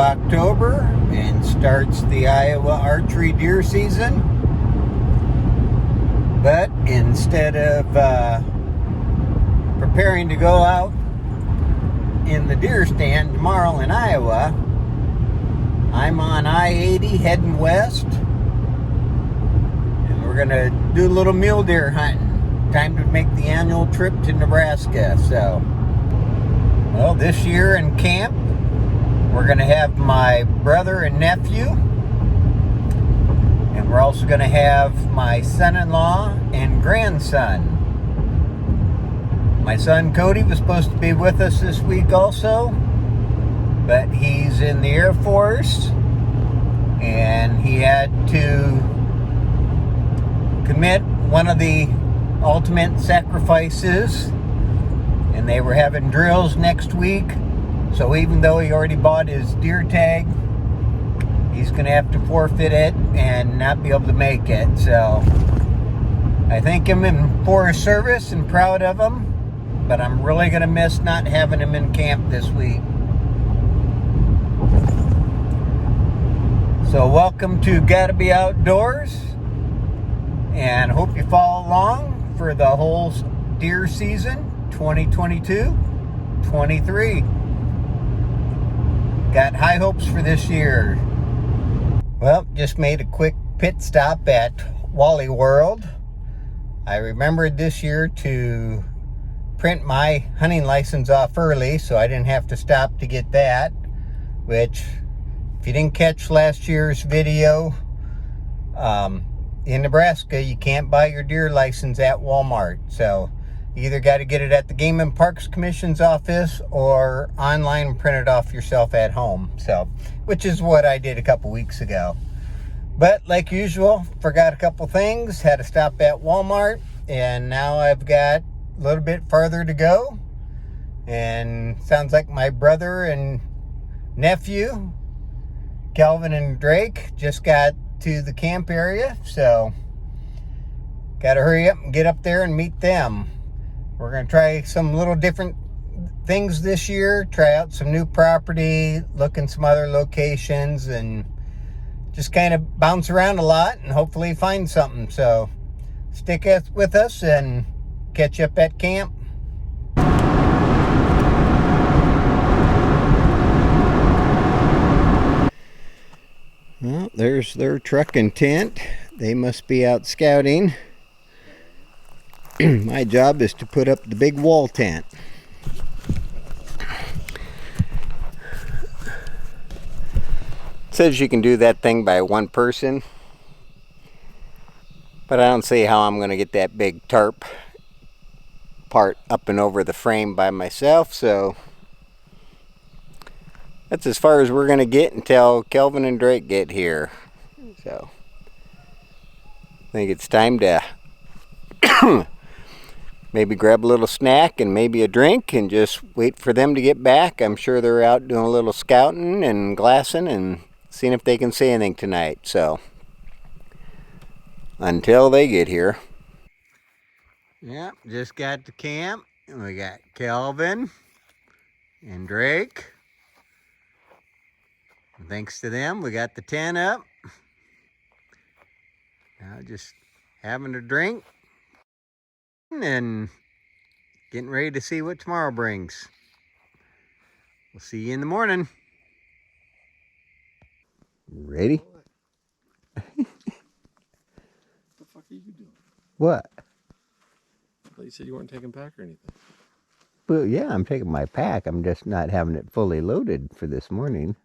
October and starts the Iowa archery deer season. But instead of preparing to go out in the deer stand tomorrow in Iowa, I'm on I-80 heading west, and we're gonna do a little mule deer hunting. Time to make the annual trip to Nebraska. So, well, this year in camp we're gonna have my brother and nephew, and we're also gonna have my son-in-law and grandson. My son Cody was supposed to be with us this week also, but he's in the Air Force and he had to commit one of the ultimate sacrifices, and they were having drills next week. So even though he already bought his deer tag, he's gonna have to forfeit it and not be able to make it. So I thank him for his service and proud of him, but I'm really gonna miss not having him in camp this week. So welcome to Gotta Be Outdoors, and hope you follow along for the whole deer season 2022-23. Got high hopes for this year. Well, just made a quick pit stop at Wally World. I remembered this year to print my hunting license off early, so I didn't have to stop to get that, which, if you didn't catch last year's video, in Nebraska, you can't buy your deer license at Walmart. So you either got to get it at the Game and Parks Commission's office or online and print it off yourself at home. So, which is what I did a couple weeks ago. But like usual, forgot a couple things, had to stop at Walmart, and now I've got a little bit farther to go. And sounds like my brother and nephew, Calvin and Drake, just got to the camp area, so gotta hurry up and get up there and meet them. We're gonna try some little different things this year, try out some new property, look in some other locations, and just kind of bounce around a lot and hopefully find something. So stick with us and catch you up at camp. Well, there's their truck and tent. They must be out scouting. My job is to put up the big wall tent. It says you can do that thing by one person, but I don't see how I'm going to get that big tarp part up and over the frame by myself, so that's as far as we're going to get until Kelvin and Drake get here. So I think it's time to maybe grab a little snack and maybe a drink and just wait for them to get back. I'm sure they're out doing a little scouting and glassing and seeing if they can see anything tonight. So until they get here. Yep, just got to camp, and we got Kelvin and Drake. And thanks to them, we got the tent up. Now just having a drink and getting ready to see what tomorrow brings. We'll see you in the morning. Ready? What the fuck are you doing? What? I thought you said you weren't taking pack or anything. Well, yeah, I'm taking my pack. I'm just not having it fully loaded for this morning.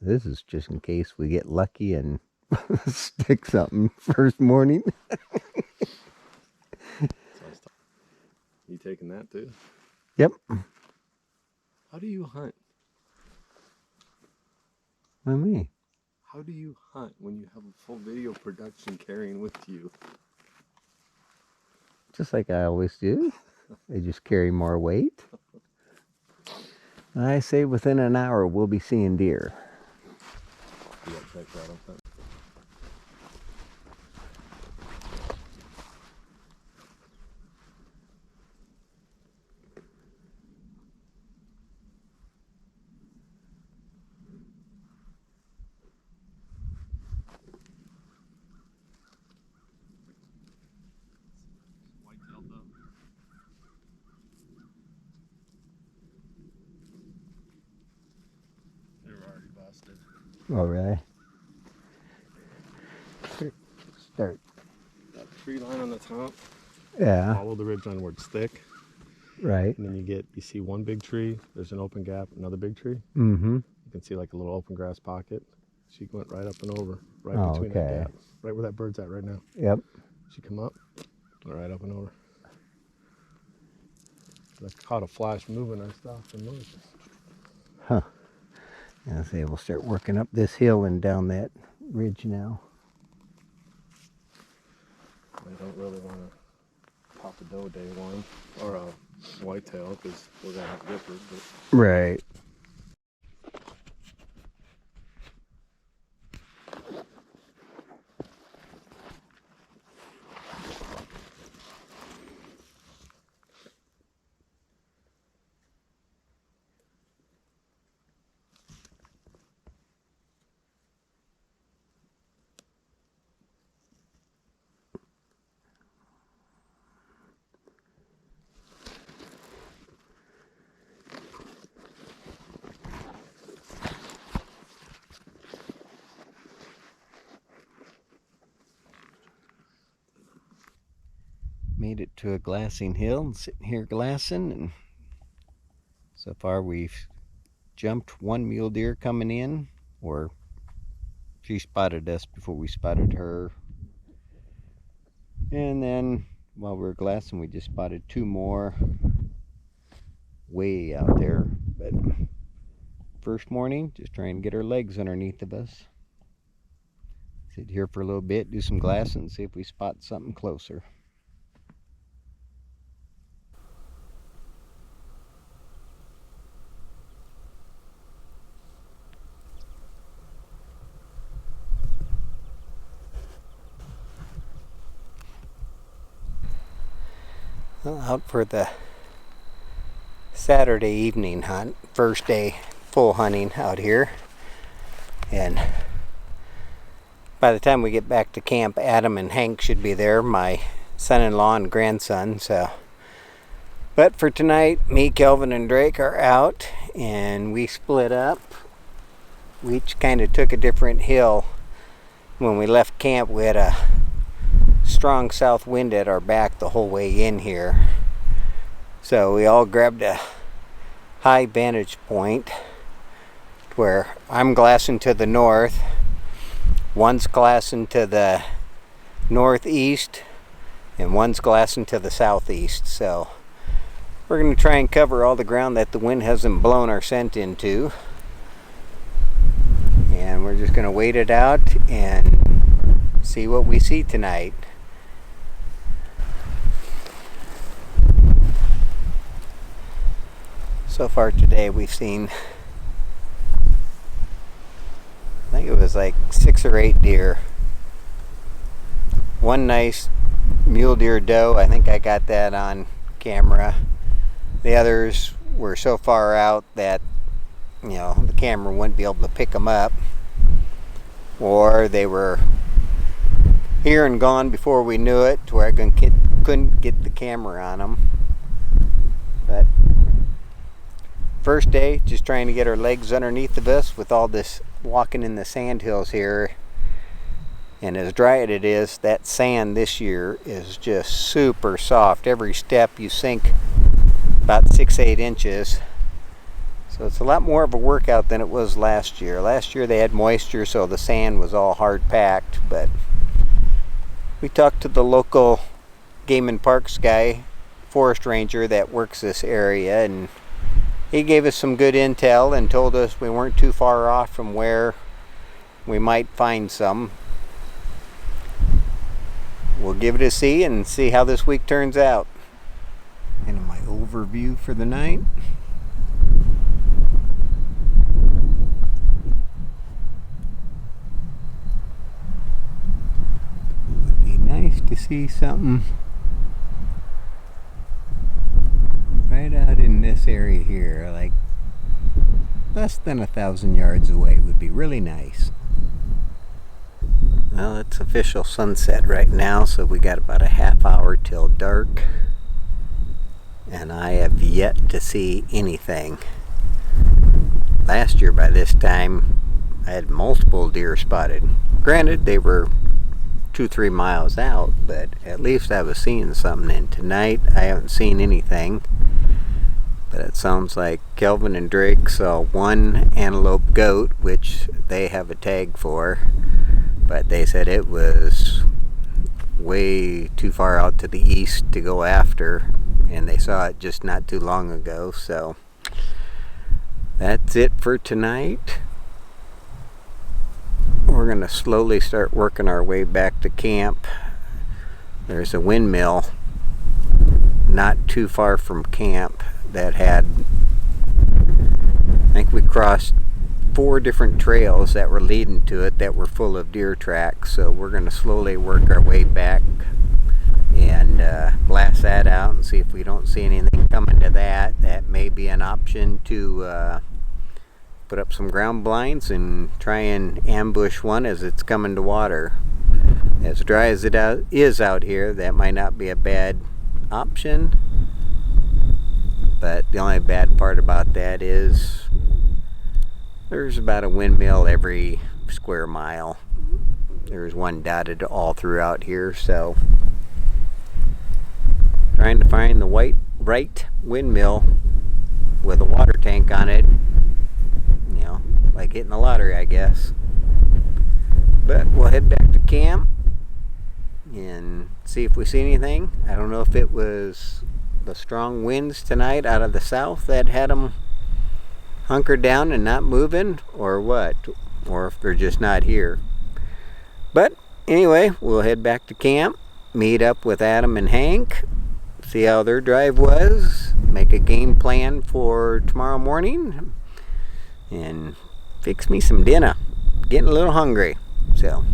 This is just in case we get lucky and stick something first morning. You taking that too? Yep. How do you hunt? What do you mean? How do you hunt when you have a full video production carrying with you? Just like I always do. They just carry more weight. I say within an hour we'll be seeing deer. Yeah, check that out. Oh, really? Start. That tree line on the top. Yeah. Follow the ridge line where it's thick. Right. And then you see one big tree. There's an open gap, another big tree. Mm-hmm. You can see like a little open grass pocket. She went right up and over, right Oh, between okay. that gap, right where that bird's at right now. Yep. She come up, right up and over. I caught a flash moving. I stopped and looked. Huh. I say we'll start working up this hill and down that ridge now. I don't really want to pop a doe day one or a whitetail because we're gonna have whippers. But Right. Made it to a glassing hill and sitting here glassing, and so far we've jumped one mule deer coming in, or she spotted us before we spotted her. And then while we were glassing, we just spotted two more way out there. But first morning, just trying to get our legs underneath of us. Sit here for a little bit, do some glassing, and see if we spot something closer. Well, out for the Saturday evening hunt, first day full hunting out here, and by the time we get back to camp, Adam and Hank should be there, my son-in-law and grandson. But for tonight, me, Kelvin, and Drake are out, and we split up. We each kind of took a different hill. When we left camp, we had a strong south wind at our back the whole way in here. So we all grabbed a high vantage point where I'm glassing to the north, one's glassing to the northeast, and one's glassing to the southeast. So we're going to try and cover all the ground that the wind hasn't blown our scent into. And we're just going to wait it out and see what we see tonight. So far today we've seen, I think it was like 6 or 8 deer. One nice mule deer doe, I think I got that on camera. The others were so far out that, you know, the camera wouldn't be able to pick them up, or they were here and gone before we knew it, to where I couldn't get the camera on them. But first day, just trying to get our legs underneath of us with all this walking in the sand hills here. And as dry as it is, that sand this year is just super soft. Every step you sink about 6-8 inches. So it's a lot more of a workout than it was last year. Last year they had moisture, so the sand was all hard packed. But we talked to the local Game and Parks guy, forest ranger that works this area, and he gave us some good intel and told us we weren't too far off from where we might find some. We'll give it a see and see how this week turns out. And my overview for the night. It would be nice to see something right out in this area here, like less than 1,000 yards away would be really nice. Well, it's official sunset right now, so we got about a half hour till dark, and I have yet to see anything. Last year by this time I had multiple deer spotted. Granted, they were 2-3 miles out, but at least I was seeing something. And tonight I haven't seen anything, but it sounds like Kelvin and Drake saw one antelope goat, which they have a tag for, but they said it was way too far out to the east to go after, and they saw it just not too long ago. So that's it for tonight. We're gonna slowly start working our way back to camp. There's a windmill not too far from camp that had, I think we crossed 4 different trails that were leading to it that were full of deer tracks. So we're gonna slowly work our way back and blast that out and see if we don't see anything coming to that. That may be an option to put up some ground blinds and try and ambush one as it's coming to water. As dry as it is out here, that might not be a bad option, but the only bad part about that is there's about a windmill every square mile. There's one dotted all throughout here, so trying to find the right windmill with a water tank on it, you know, like hitting the lottery, I guess. But we'll head back to camp and see if we see anything. I don't know if it was the strong winds tonight out of the south that had them hunkered down and not moving, or what, or if they're just not here. But anyway, we'll head back to camp, meet up with Adam and Hank, see how their drive was, make a game plan for tomorrow morning, and fix me some dinner. Getting a little hungry, so.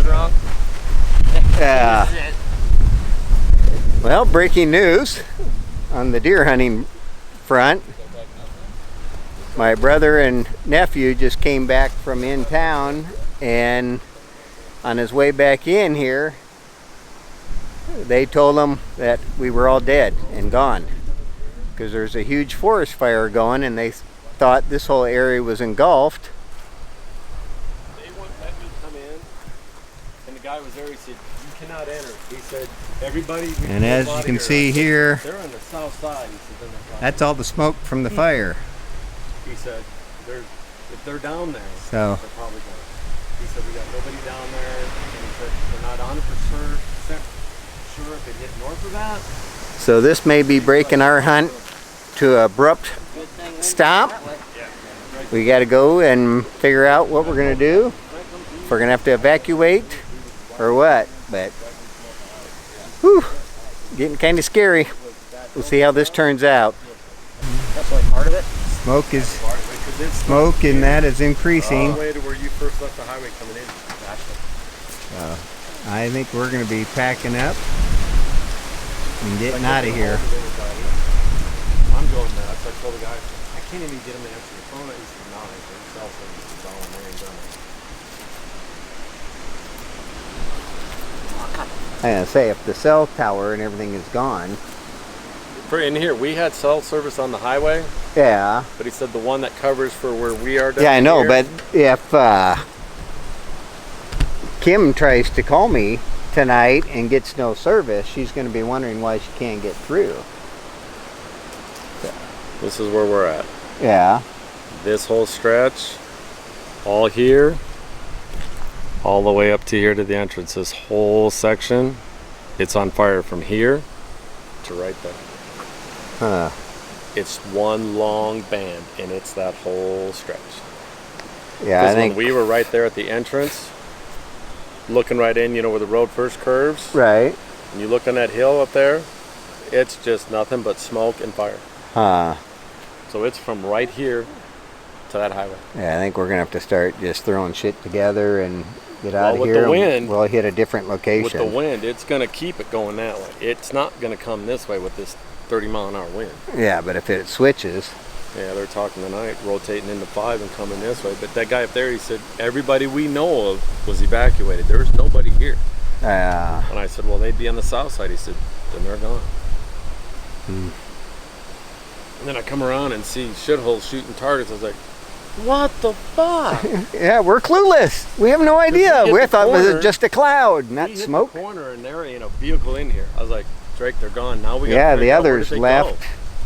Wrong. Well, breaking news on the deer hunting front. My brother and nephew just came back from in town, and on his way back in here, they told him that we were all dead and gone because there's a huge forest fire going, and they thought this whole area was engulfed. Guy was there. He said, "You cannot enter." He said, "Everybody." And as you can see here, they're on the south side. He said, that's all the smoke from the fire. He said, "If they're down there, so they're probably going." He said, "We got nobody down there," and he said, "They're not 100% sure if it hit north of that." So this may be breaking our hunt to an abrupt stop. We got to go and figure out what we're going to do. If we're going to have to evacuate or what, but whew, getting kind of scary. We'll see how this turns out. That's like part of it. Smoke and that is increasing. All the way to where you first left the highway coming in. I think we're going to be packing up and getting out of here. I'm going nuts. I told the guy, I can't even get him to answer the phone. He's not answering. Cell phone is all in there and done. I was gonna say, if the cell tower and everything is gone. For in here, we had cell service on the highway. Yeah. But he said the one that covers for where we are. Yeah, I know, here, but if Kim tries to call me tonight and gets no service, she's going to be wondering why she can't get through. This is where we're at. Yeah. This whole stretch, all here, all the way up to here to the entrance. This whole section, it's on fire from here to right there. Huh. It's one long band, and it's that whole stretch. Yeah, I Because think. when we were right there at the entrance, looking right in, you know, where the road first curves, Right. and you look on that hill up there, it's just nothing but smoke and fire. Huh. So it's from right here to that highway. Yeah, I think we're gonna have to start just throwing shit together and get Well, out of with here. the and wind- we'll hit a different location. With the wind, it's going to keep it going that way. It's not going to come this way with this 30-mile-an-hour wind. Yeah, but if it switches. Yeah, they're talking tonight, rotating into 5 and coming this way. But that guy up there, he said, everybody we know of was evacuated. There's nobody here. And I said, well, they'd be on the south side. He said, then they're gone. And then I come around and see shitholes shooting targets. I was like, what the fuck? Yeah, we're clueless. We have no idea. hit We the thought it was corner. just a cloud, not We hit smoke. the corner and there ain't a vehicle in here. I was like, Drake, they're gone. Now we got Yeah, to the figure out where others did they left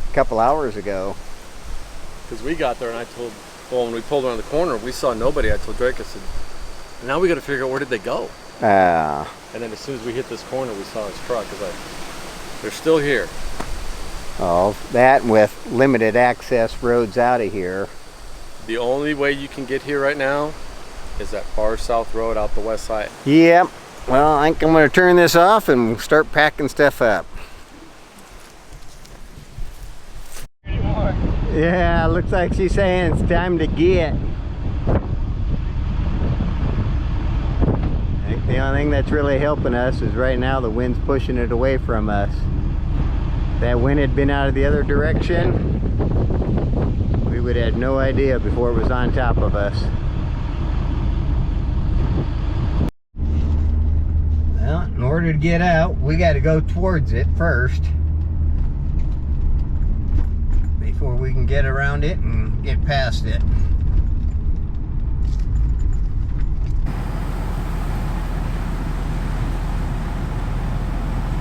a couple hours ago. Because we got there and I told, well, when we pulled around the corner, we saw nobody. I told Drake, I said, now we got to figure out where did they go. And then as soon as we hit this corner, we saw his truck. I was like, they're still here. Oh, that with limited access roads out of here. The only way you can get here right now is that far south road out the west side. Yep. Well, I think I'm going to turn this off and start packing stuff up. Yeah, looks like she's saying it's time to get. I think the only thing that's really helping us is right now the wind's pushing it away from us. If that wind had been out of the other direction, we would have had no idea before it was on top of us. Well, in order to get out, we got to go towards it first before we can get around it and get past it.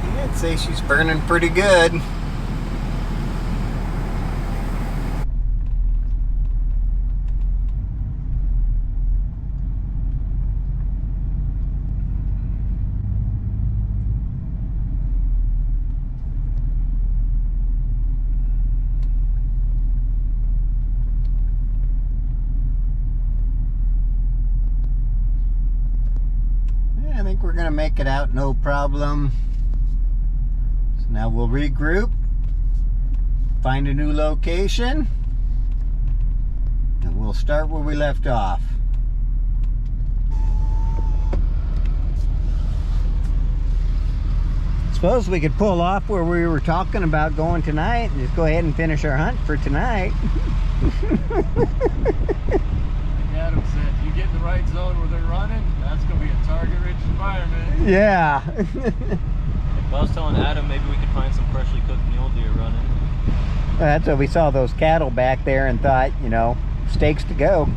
Yeah, I'd say she's burning pretty good. I think we're gonna make it out no problem. So now we'll regroup, find a new location, and we'll start where we left off. Suppose we could pull off where we were talking about going tonight and just go ahead and finish our hunt for tonight. Adam said, you get in the right zone where they're running, that's going to be a target-rich environment. Yeah. I was telling Adam maybe we could find some freshly cooked mule deer running. That's what we saw those cattle back there and thought, you know, steaks to go.